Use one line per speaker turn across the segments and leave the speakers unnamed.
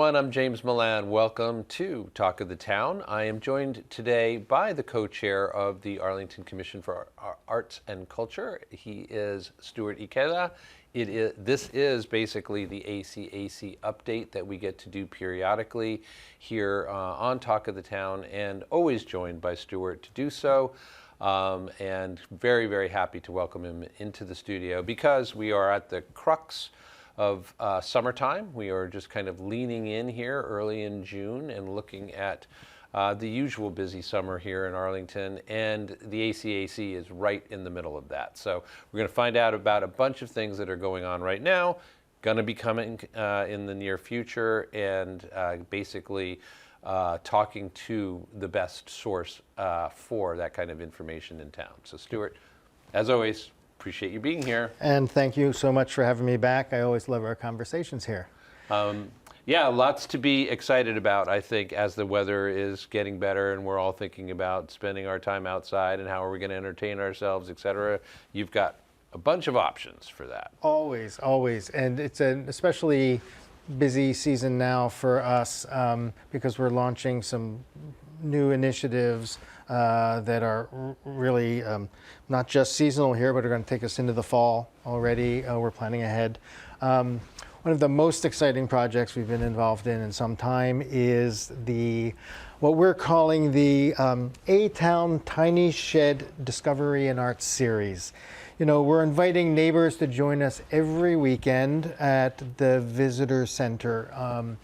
everyone. I'm James Milan. Welcome to Talk of the Town. I am joined today by the co-chair of the Arlington Commission for Arts and Culture. He is Stewart Ikeda. This is basically the ACAC update that we get to do periodically here on Talk of the Town, and always joined by Stewart to do so. And very, very happy to welcome him into the studio because we are at the crux of summertime. We are just kind of leaning in here early in June and looking at the usual busy summer here in Arlington, and the ACAC is right in the middle of that. So we're going to find out about a bunch of things that are going on right now, going to be coming in the near future, and basically talking to the best source for that kind of information in town. So Stewart, as always, appreciate you being here.
And thank you so much for having me back. I always love our conversations here.
Yeah, lots to be excited about, I think, as the weather is getting better and we're all thinking about spending our time outside and how are we going to entertain ourselves, et cetera. You've got a bunch of options for that.
Always, always. And it's an especially busy season now for us because we're launching some new initiatives that are really not just seasonal here, but are going to take us into the fall already. We're planning ahead. One of the most exciting projects we've been involved in some time is what we're calling the A-Town Tiny Shed Discovery and Arts Series. You know, we're inviting neighbors to join us every weekend at the Visitor Center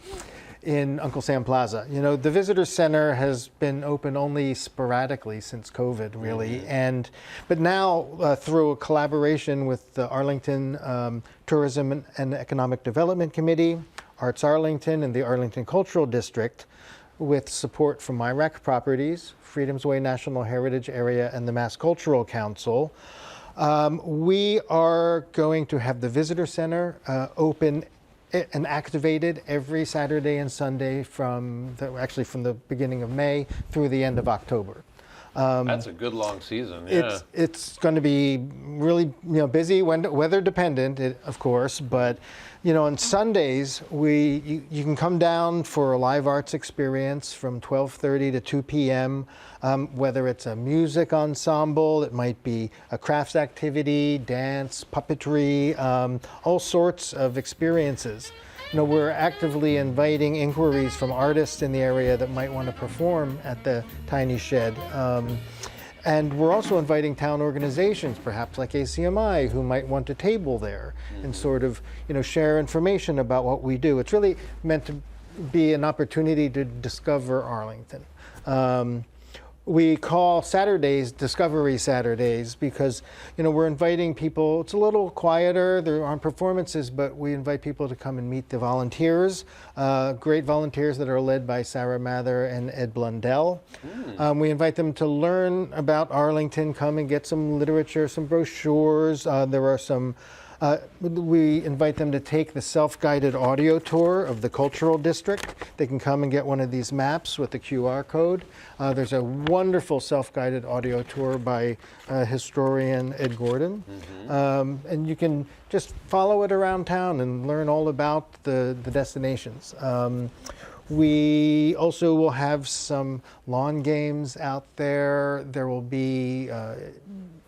in Uncle Sam Plaza. You know, the Visitor Center has been open only sporadically since COVID, really. But now, through a collaboration with the Arlington Tourism and Economic Development Committee, Arts Arlington, and the Arlington Cultural District, with support from MyRec Properties, Freedom's Way National Heritage Area, and the Mass Cultural Council, we are going to have the Visitor Center open and activated every Saturday and Sunday from the beginning of May through the end of October.
That's a good long season. Yeah.
It's going to be really busy, weather dependent, of course. But on Sundays you can come down for a live arts experience from 12:30 to 2 p.m. Whether it's a music ensemble, it might be a crafts activity, dance, puppetry, all sorts of experiences. We're actively inviting inquiries from artists in the area that might want to perform at the Tiny Shed. And we're also inviting town organizations, perhaps like ACMi, who might want to table there and sort of, share information about what we do. It's really meant to be an opportunity to discover Arlington. We call Saturdays Discovery Saturdays because, we're inviting people. It's a little quieter. There aren't performances, but we invite people to come and meet the volunteers, great volunteers that are led by Sarah Mather and Ed Blundell. We invite them to learn about Arlington, come and get some literature, some brochures. There are some we invite them to take the self-guided audio tour of the cultural district. They can come and get one of these maps with the QR code. There's a wonderful self-guided audio tour by historian Ed Gordon. And you can just follow it around town and learn all about the destinations. We also will have some lawn games out there. There will be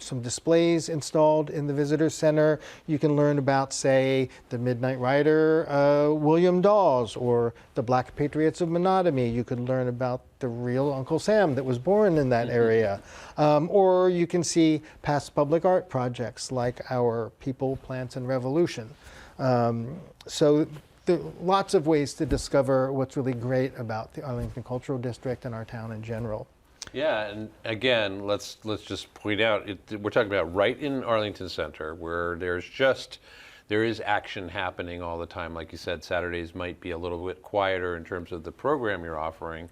some displays installed in the Visitor Center. You can learn about, say, the Midnight Rider, William Dawes, or the Black Patriots of Monotony. You could learn about the real Uncle Sam that was born in that area. Or you can see past public art projects like our People, Plants, and Revolution. So there are lots of ways to discover what's really great about the Arlington Cultural District and our town in general.
Yeah, and again, let's just point out, we're talking about right in Arlington Center, where there is action happening all the time. Like you said, Saturdays might be a little bit quieter in terms of the program you're offering.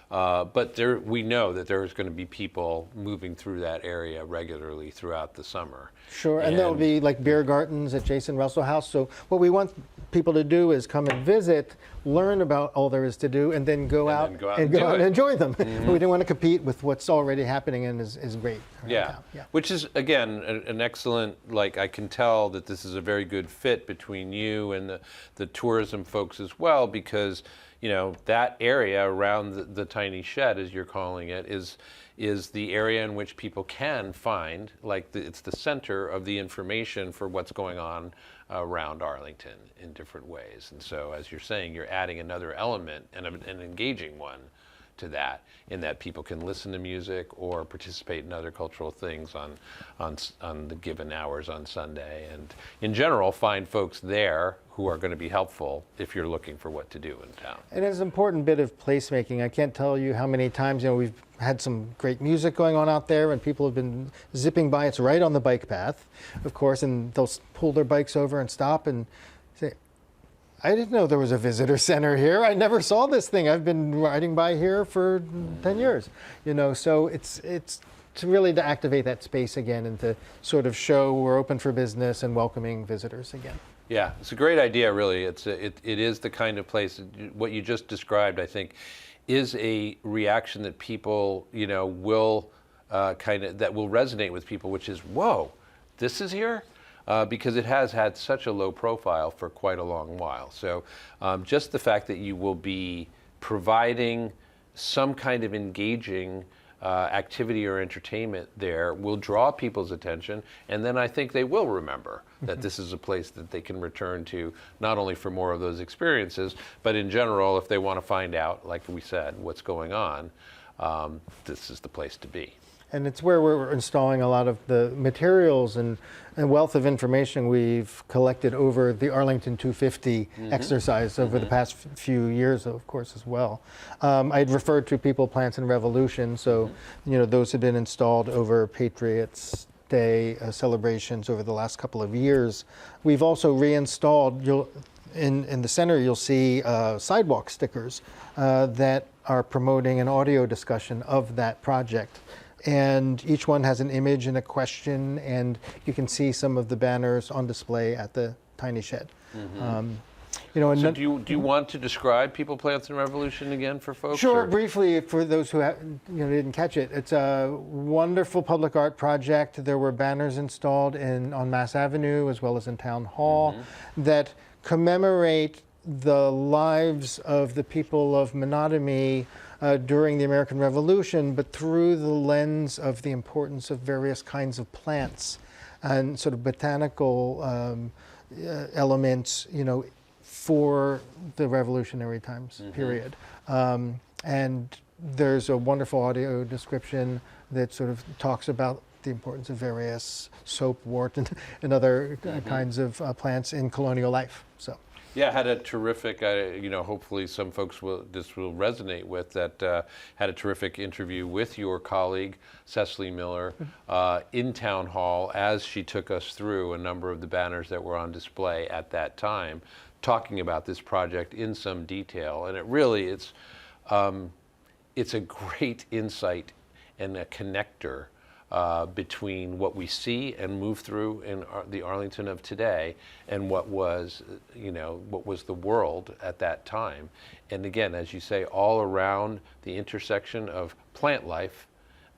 But we know that there's going to be people moving through that area regularly throughout the summer.
Sure, and there'll be like beer gardens at Jason Russell House. So what we want people to do is come and visit, learn about all there is to do, and then go out and enjoy them. We didn't want to compete with what's already happening and is great.
Yeah, which is, again, an excellent, like, I can tell that this is a very good fit between you and the tourism folks as well, because, you know, that area around the tiny shed, as you're calling it, is the area in which people can find, like, it's the center of the information for what's going on around Arlington in different ways. And so, as you're saying, you're adding another element, and an engaging one, to that, in that people can listen to music or participate in other cultural things on the given hours on Sunday, and in general find folks there who are going to be helpful if you're looking for what to do in town.
And it's an important bit of placemaking. I can't tell you how many times, you know, we've had some great music going on out there and people have been zipping by. It's right on the bike path, of course, and they'll pull their bikes over and stop and say, I didn't know there was a visitor center here. I never saw this thing. I've been riding by here for 10 years. You know, so it's to really to activate that space again and to sort of show we're open for business and welcoming visitors again.
Yeah, it's a great idea, really. It is the kind of place, what you just described, I think, is a reaction that people, you know, will that will resonate with people, which is, whoa, this is here? Because it has had such a low profile for quite a long while. So just the fact that you will be providing some kind of engaging activity or entertainment there will draw people's attention, and then I think they will remember that this is a place that they can return to, not only for more of those experiences, but in general, if they want to find out, like we said, what's going on, this is the place to be.
And it's where we're installing a lot of the materials and wealth of information we've collected over the Arlington 250 exercise over the past few years, of course, as well. I'd referred to People, Plants, and Revolution, so you know, those have been installed over Patriots Day celebrations over the last couple of years. We've also reinstalled, in the center you'll see sidewalk stickers that are promoting an audio discussion of that project. And each one has an image and a question, and you can see some of the banners on display at the tiny shed. You know,
so do you want to describe People, Plants, and Revolution again for folks?
Sure, briefly for those who didn't catch it. It's a wonderful public art project. There were banners installed on Mass Avenue as well as in Town Hall that commemorate the lives of the people of Menotomy during the American Revolution, but through the lens of the importance of various kinds of plants and sort of botanical elements, you know, for the revolutionary times period. And there's a wonderful audio description that sort of talks about the importance of various soapwort and other kinds of plants in colonial life. So.
Yeah, had a terrific, you know, hopefully some folks this will resonate with, that had a terrific interview with your colleague, Cecily Miller, in Town Hall as she took us through a number of the banners that were on display at that time, talking about this project in some detail. And it really, it's a great insight and a connector between what we see and move through in the Arlington of today and what was, you know, what was the world at that time. And again, as you say, all around the intersection of plant life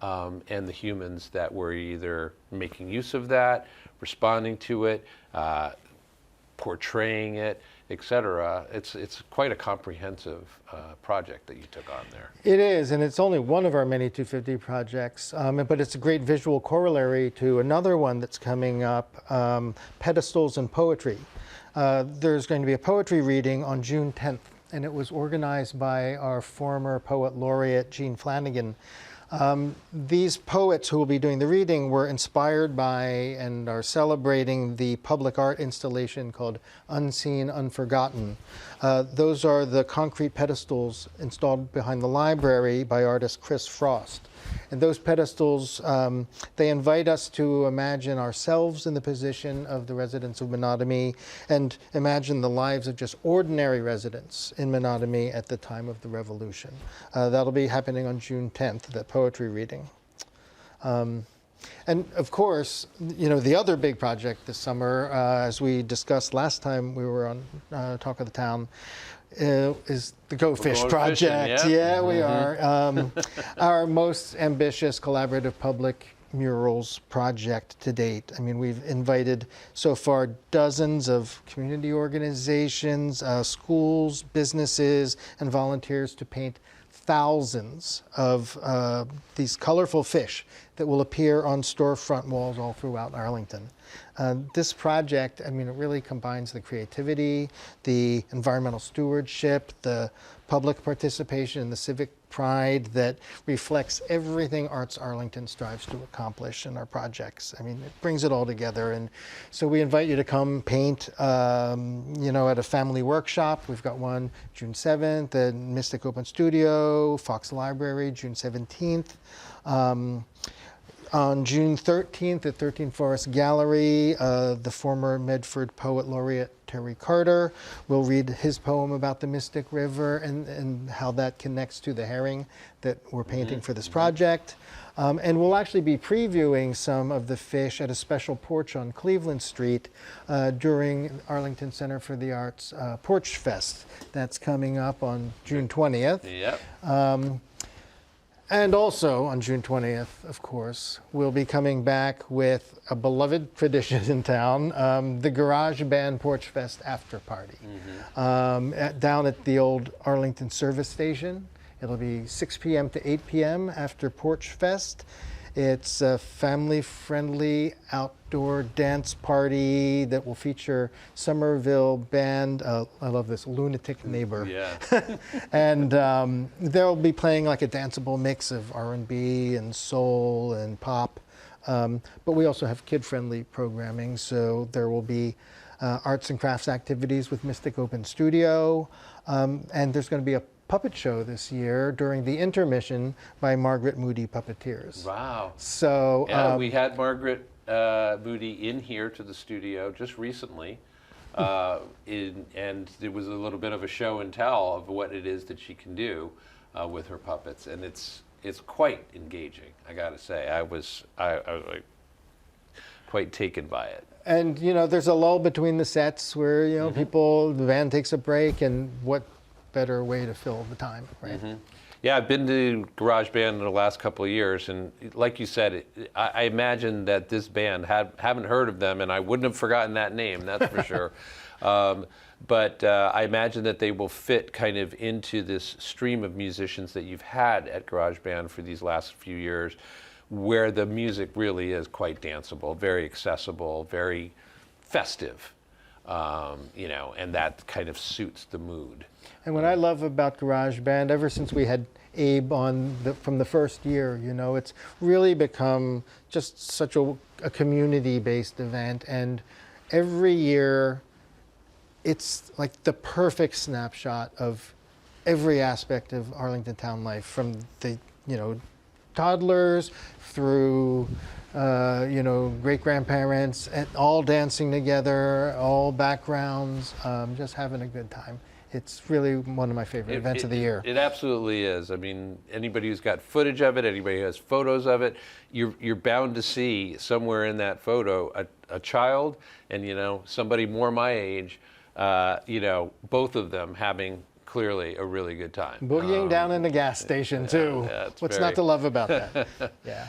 and the humans that were either making use of that, responding to it, portraying it, etc. It's quite a comprehensive project that you took on there.
It is, and it's only one of our many 250 projects, but it's a great visual corollary to another one that's coming up, Pedestals and Poetry. There's going to be a poetry reading on June 10th, and it was organized by our former poet laureate, Jean Flanagan. These poets who will be doing the reading were inspired by and are celebrating the public art installation called Unseen, Unforgotten. Those are the concrete pedestals installed behind the library by artist Chris Frost. And those pedestals, they invite us to imagine ourselves in the position of the residents of Menotomy and imagine the lives of just ordinary residents in Menotomy at the time of the Revolution. That'll be happening on June 10th, that poetry reading. And of course, the other big project this summer, as we discussed last time we were on Talk of the Town, is the Go Fish project.
Fishing, yeah,
we are. Our most ambitious collaborative public murals project to date. I mean, we've invited so far dozens of community organizations, schools, businesses, and volunteers to paint thousands of these colorful fish that will appear on storefront walls all throughout Arlington. This project, I mean, it really combines the creativity, the environmental stewardship, the public participation, and the civic pride that reflects everything Arts Arlington strives to accomplish in our projects. I mean, it brings it all together. And so we invite you to come paint, at a family workshop. We've got one June 7th at Mystic Open Studio, Fox Library, June 17th. On June 13th at 13 Forest Gallery, the former Medford Poet Laureate Terry Carter will read his poem about the Mystic River and how that connects to the herring that we're painting for this project. And we'll actually be previewing some of the fish at a special porch on Cleveland Street during Arlington Center for the Arts Porch Fest. That's coming up on June 20th.
Yep.
And also on June 20th, of course, we'll be coming back with a beloved tradition in town, the Garage Band Porch Fest after party, down at the old Arlington Service Station. It'll be 6 p.m. to 8 p.m. after Porch Fest. It's a family-friendly outdoor dance party that will feature Somerville Band, I love this, Lunatic Neighbor.
Yeah.
And they'll be playing like a danceable mix of R&B and soul and pop. But we also have kid-friendly programming, so there will be arts and crafts activities with Mystic Open Studio, and there's going to be a puppet show this year during the intermission by Margaret Moody Puppeteers.
Wow.
So
yeah, we had Margaret Moody in here to the studio just recently, and there was a little bit of a show and tell of what it is that she can do with her puppets, and it's quite engaging. I got to say, I was like quite taken by it.
And there's a lull between the sets where the band takes a break, and what better way to fill the time, right?
Yeah, I've been to Garage Band in the last couple of years, and like you said, I imagine that this band haven't heard of them, and I wouldn't have forgotten that name, that's for sure. But I imagine that they will fit kind of into this stream of musicians that you've had at Garage Band for these last few years, where the music really is quite danceable, very accessible, very festive, and that kind of suits the mood.
And what I love about Garage Band, ever since we had Abe on from the first year, it's really become just such a community-based event. And every year, it's like the perfect snapshot of every aspect of Arlington town life, from the, toddlers through, great-grandparents, and all dancing together, all backgrounds, just having a good time. It's really one of my favorite events of the year.
It absolutely is. I mean, anybody who's got footage of it, anybody who has photos of it, you're bound to see somewhere in that photo a child and, somebody more my age, both of them having clearly a really good time.
Boogieing down in the gas station, too.
Yeah,
What's not to love about that? Yeah.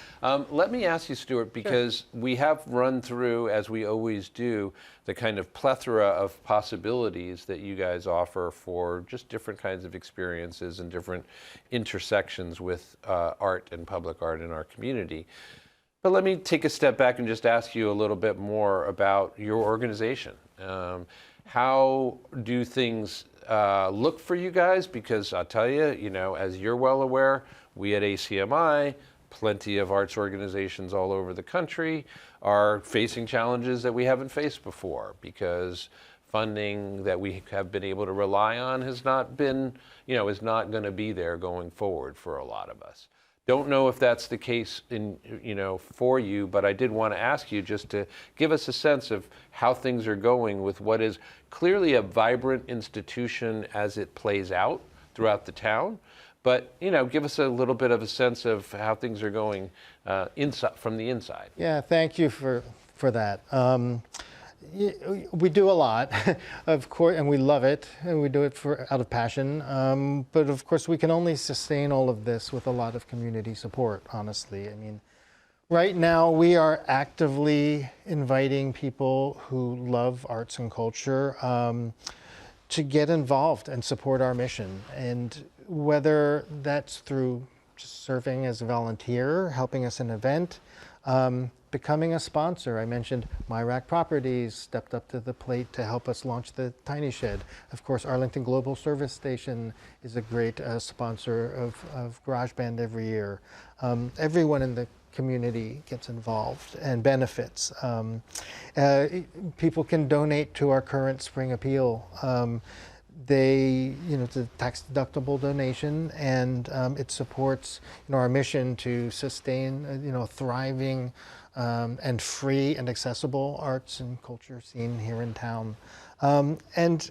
Let me ask you, Stewart, because we have run through, as we always do, the kind of plethora of possibilities that you guys offer for just different kinds of experiences and different intersections with art and public art in our community. But let me take a step back and just ask you a little bit more about your organization. How do things look for you guys? Because I'll tell you, as you're well aware, we at ACMi, plenty of arts organizations all over the country, are facing challenges that we haven't faced before, because funding that we have been able to rely on has not been, is not going to be there going forward for a lot of us. Don't know if that's the case for you, but I did want to ask you just to give us a sense of how things are going with what is clearly a vibrant institution as it plays out throughout the town, but give us a little bit of a sense of how things are going inside, from the inside.
Yeah, thank you for that. We do a lot, of course, and we love it, and we do it out of passion. But of course, we can only sustain all of this with a lot of community support, honestly. I mean, right now, we are actively inviting people who love arts and culture to get involved and support our mission. And whether that's through just serving as a volunteer, helping us an event, becoming a sponsor. I mentioned MyRack Properties stepped up to the plate to help us launch the Tiny Shed. Of course, Arlington Global Service Station is a great sponsor of GarageBand every year. Everyone in the community gets involved and benefits. People can donate to our current Spring Appeal. It's a tax-deductible donation, and it supports our mission to sustain thriving and free and accessible arts and culture scene here in town. And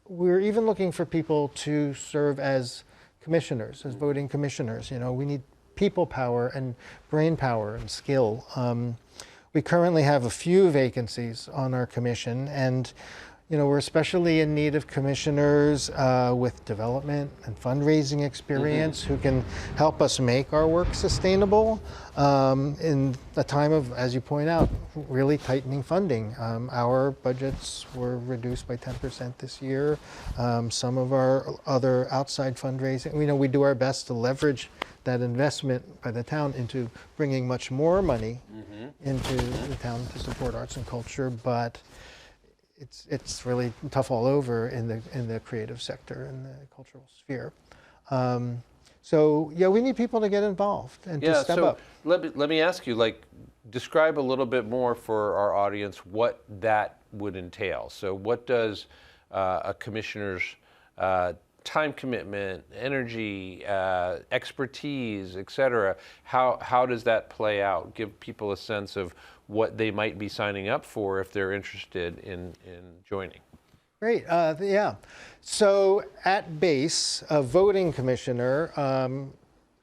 we're even looking for people to serve as commissioners, as voting commissioners. We need people power and brain power and skill. We currently have a few vacancies on our commission, and we're especially in need of commissioners with development and fundraising experience who can help us make our work sustainable in a time of, as you point out, really tightening funding. Our budgets were reduced by 10% this year. Some of our other outside fundraising, we do our best to leverage that investment by the town into bringing much more money into the town to support arts and culture, but it's really tough all over in the creative sector and the cultural sphere. So yeah, we need people to get involved and to step up.
Let me ask you, describe a little bit more for our audience what that would entail. So what does a commissioner's time commitment, energy, expertise, et cetera, how does that play out? Give people a sense of what they might be signing up for if they're interested in joining.
Great, yeah. So at base, a voting commissioner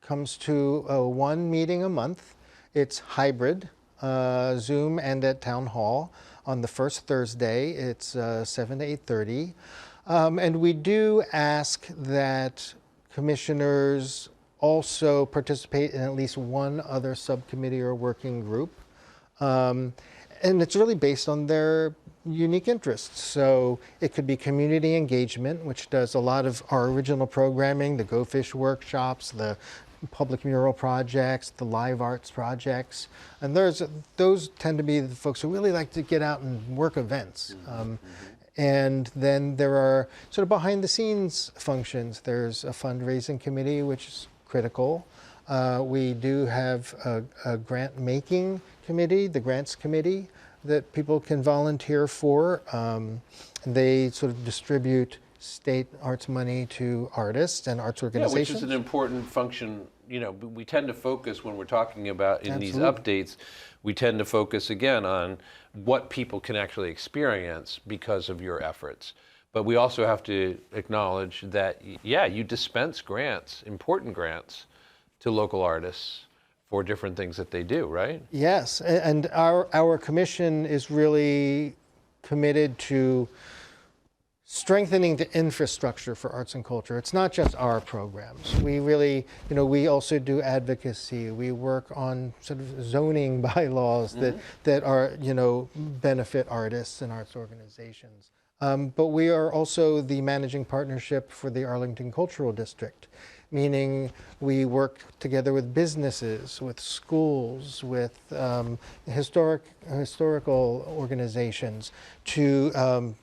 comes to one meeting a month. It's hybrid, Zoom and at Town Hall. On the first Thursday, it's 7 to 8:30. And we do ask that commissioners also participate in at least one other subcommittee or working group. And it's really based on their unique interests. So it could be community engagement, which does a lot of our original programming, the Go Fish workshops, the public mural projects, the live arts projects. And those tend to be the folks who really like to get out and work events. And then there are sort of behind the scenes functions. There's a fundraising committee, which is critical. We do have a grant making committee, the grants committee, that people can volunteer for. They sort of distribute state arts money to artists and arts organizations.
Yeah, which is an important function. We tend to focus when we're talking about in these updates, we tend to focus again on what people can actually experience because of your efforts. But we also have to acknowledge that, you dispense grants, important grants, to local artists for different things that they do, right? Yes,
and our commission is really committed to strengthening the infrastructure for arts and culture. It's not just our programs. We really, we also do advocacy. We work on sort of zoning bylaws that are, benefit artists and arts organizations. But we are also the managing partnership for the Arlington Cultural District, meaning we work together with businesses, with schools, with historical organizations to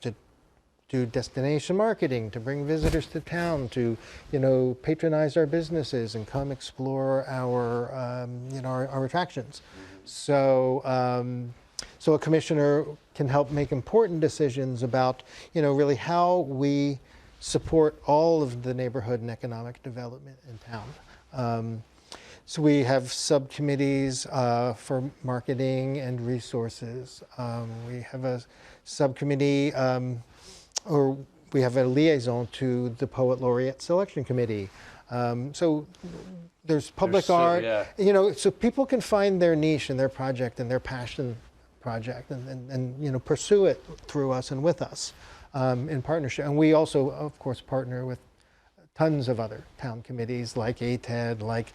do destination marketing, to bring visitors to town, to patronize our businesses and come explore our our attractions. So a commissioner can help make important decisions about really how we support all of the neighborhood and economic development in town. So we have subcommittees for marketing and resources. We have a subcommittee, or we have a liaison to the Poet Laureate Selection Committee. So there's public
so-
art,
yeah.
so people can find their niche and their project and their passion project and pursue it through us and with us in partnership. And we also, of course, partner with tons of other town committees like ATED, like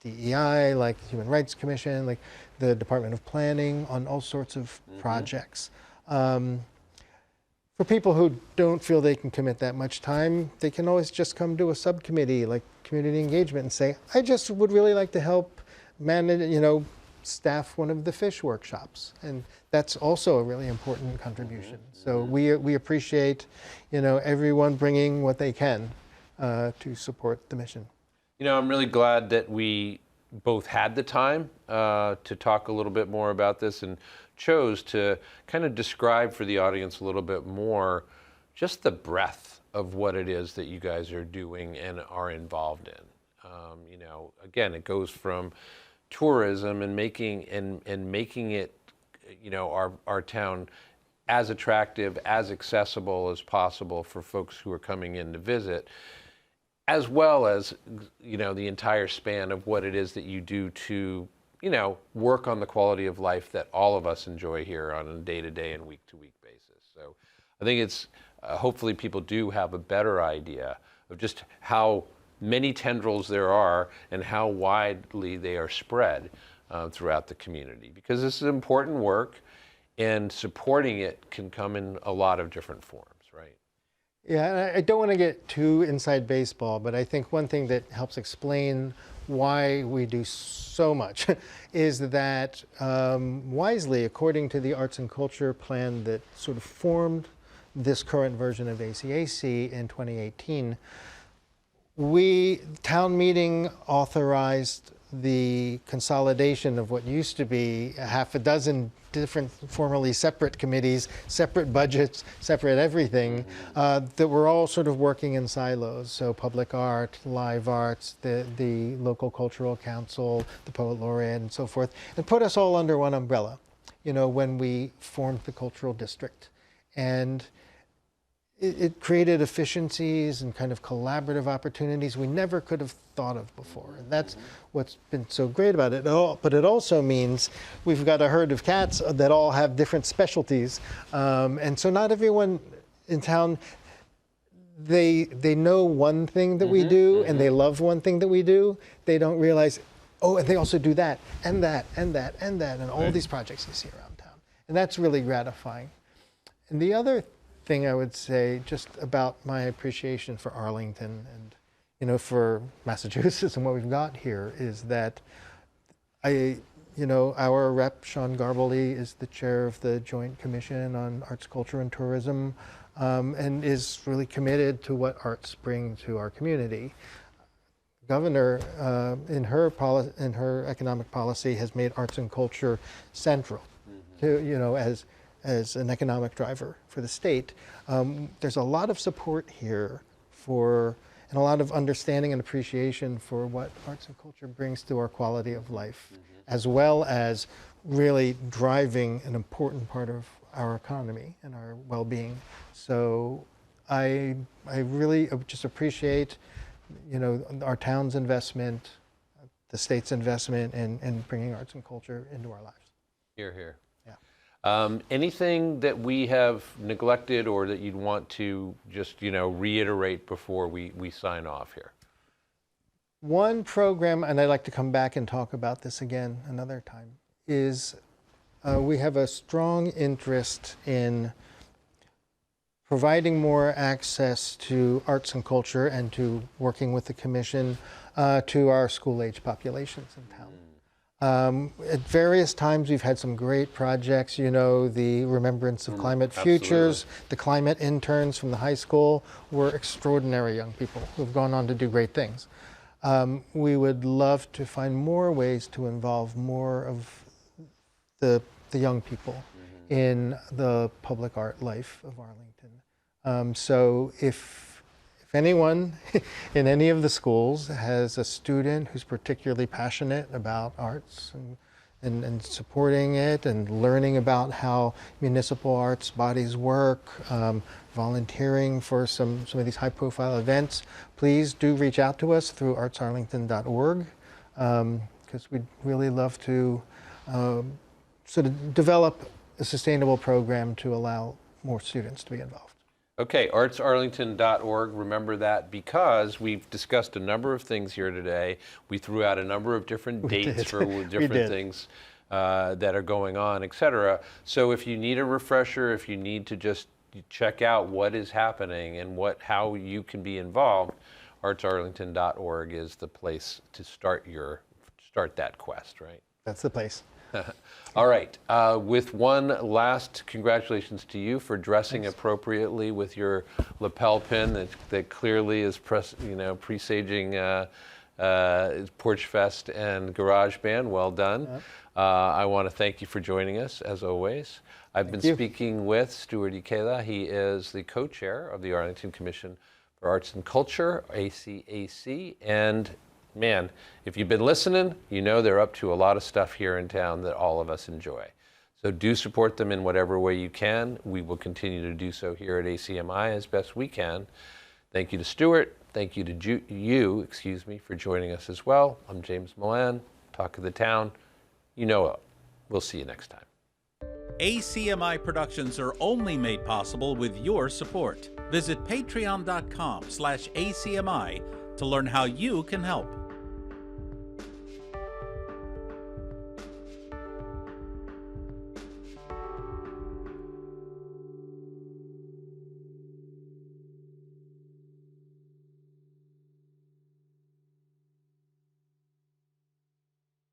DEI, like Human Rights Commission, like the Department of Planning on all sorts of projects. For people who don't feel they can commit that much time, they can always just come to a subcommittee like community engagement and say, I just would really like to help manage, staff one of the fish workshops. And that's also a really important contribution. So we appreciate, everyone bringing what they can to support the mission.
I'm really glad that we both had the time to talk a little bit more about this and chose to kind of describe for the audience a little bit more just the breadth of what it is that you guys are doing and are involved in. Again, it goes from tourism and making it, our town as attractive, as accessible as possible for folks who are coming in to visit, as well as, the entire span of what it is that you do to, work on the quality of life that all of us enjoy here on a day-to-day and week-to-week basis. So I think it's, hopefully people do have a better idea of just how many tendrils there are and how widely they are spread throughout the community. Because this is important work, and supporting it can come in a lot of different forms, right?
Yeah, and I don't want to get too inside baseball, but I think one thing that helps explain why we do so much is that wisely, according to the Arts and Culture Plan that sort of formed this current version of ACAC in 2018, town meeting authorized the consolidation of what used to be a half a dozen different formerly separate committees, separate budgets, separate everything, that were all sort of working in silos. So public art, live arts, the local cultural council, the poet laureate, and so forth, and put us all under one umbrella, when we formed the cultural district. And it created efficiencies and kind of collaborative opportunities we never could have thought of before. And that's what's been so great about it. But it also means we've got a herd of cats that all have different specialties. And so not everyone in town, they know one thing that we do and they love one thing that we do. They don't realize, and they also do that and that and that and that and all these projects you see around town. And that's really gratifying. And the other thing I would say just about my appreciation for Arlington and for Massachusetts and what we've got here is that our rep Sean Garbally is the chair of the Joint Commission on Arts, Culture, and Tourism, and is really committed to what arts bring to our community. Governor, in her economic policy, has made arts and culture central to as an economic driver for the state. There's a lot of support here and a lot of understanding and appreciation for what arts and culture brings to our quality of life, as well as really driving an important part of our economy and our well-being. So I really just appreciate, our town's investment, the state's investment in bringing arts and culture into our lives.
Hear, hear.
Yeah.
Anything that we have neglected or that you'd want to just, reiterate before we sign off here?
One program, and I'd like to come back and talk about this again another time, is we have a strong interest in providing more access to arts and culture and to working with the commission to our school-age populations in town. At various times, we've had some great projects, the Remembrance of Climate Futures, the climate interns from the high school were extraordinary young people who've gone on to do great things. We would love to find more ways to involve more of the young people in the public art life of Arlington. So if anyone in any of the schools has a student who's particularly passionate about arts and supporting it and learning about how municipal arts bodies work, volunteering for some of these high-profile events, please do reach out to us through artsarlington.org, because we'd really love to sort of develop a sustainable program to allow more students to be involved.
Okay, artsarlington.org. Remember that, because we've discussed a number of things here today. We threw out a number of different dates for different things that are going on, etc. So if you need a refresher, if you need to just check out what is happening and how you can be involved, artsarlington.org is the place to start that quest, right?
That's the place.
All right. With one last congratulations to you for dressing appropriately with your lapel pin that clearly is presaging Porch Fest and Garage Band. Well done. Yep. I want to thank you for joining us, as always. I've been speaking with Stewart Ikeda. He is the co-chair of the Arlington Commission for Arts and Culture, ACAC, and man, if you've been listening, you know they're up to a lot of stuff here in town that all of us enjoy. So do support them in whatever way you can. We will continue to do so here at ACMi as best we can. Thank you to Stewart. Thank you to you, for joining us as well. I'm James Milan, Talk of the Town. You know it. We'll see you next time.
ACMi productions are only made possible with your support. Visit patreon.com/ACMi to learn how you can help.